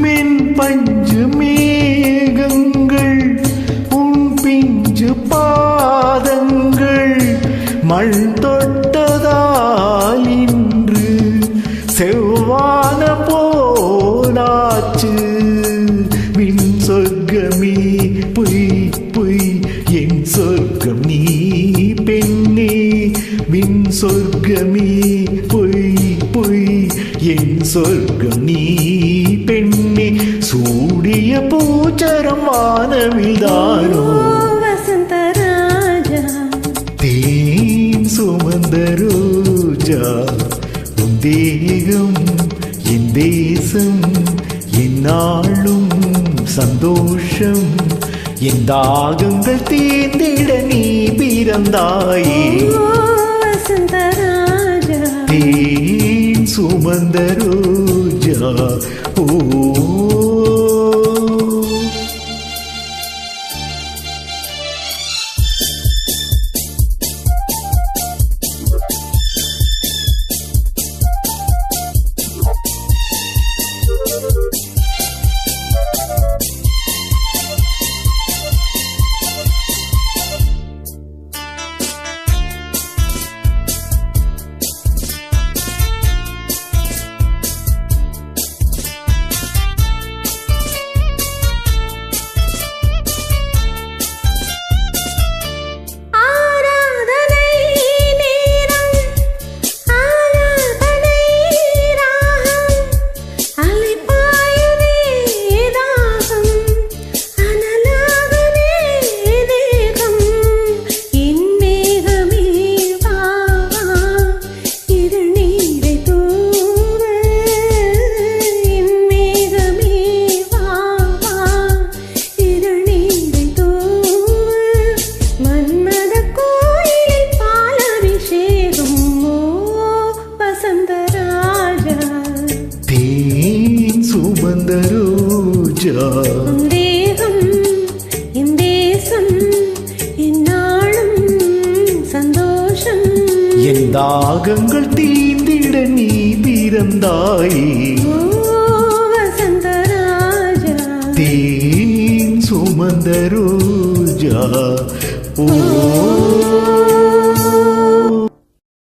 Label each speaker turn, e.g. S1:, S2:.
S1: மின் பஞ்சு மேகங்கள் உன் பிஞ்சு பாதங்கள் மண் தொட்டதால் இன்று செவ்வான போலாச்சு. மின் சொர்க்கமே பொய் பொய் என் சொர்க்கம் நீ பெண்ணே. மின் சொர்க்கமே பொய் பொய் என் சொர்க்கம் நீ பெண்ணே. சூடிய பூச்சரம் வானவில்தானோ
S2: வசந்தராஜா
S1: தேன் சுமந்த ரோஜா. உன் தேகம் என் தேசம் என்னாலும் சந்தோஷம். என் தாகங்கள் தீர்ந்திட நீ பிறந்தாயே
S2: வசந்தராஜா
S1: தேன் சுமந்த ரோஜா. ஓ
S2: தேகம் என் தேசம் என்னாலும் சந்தோஷம்.
S1: என் தாகங்கள் தீர்ந்திட நீ பிறந்தாயே
S2: வசந்தராஜா
S1: தேன் சுமந்த ரோஜா. ஓ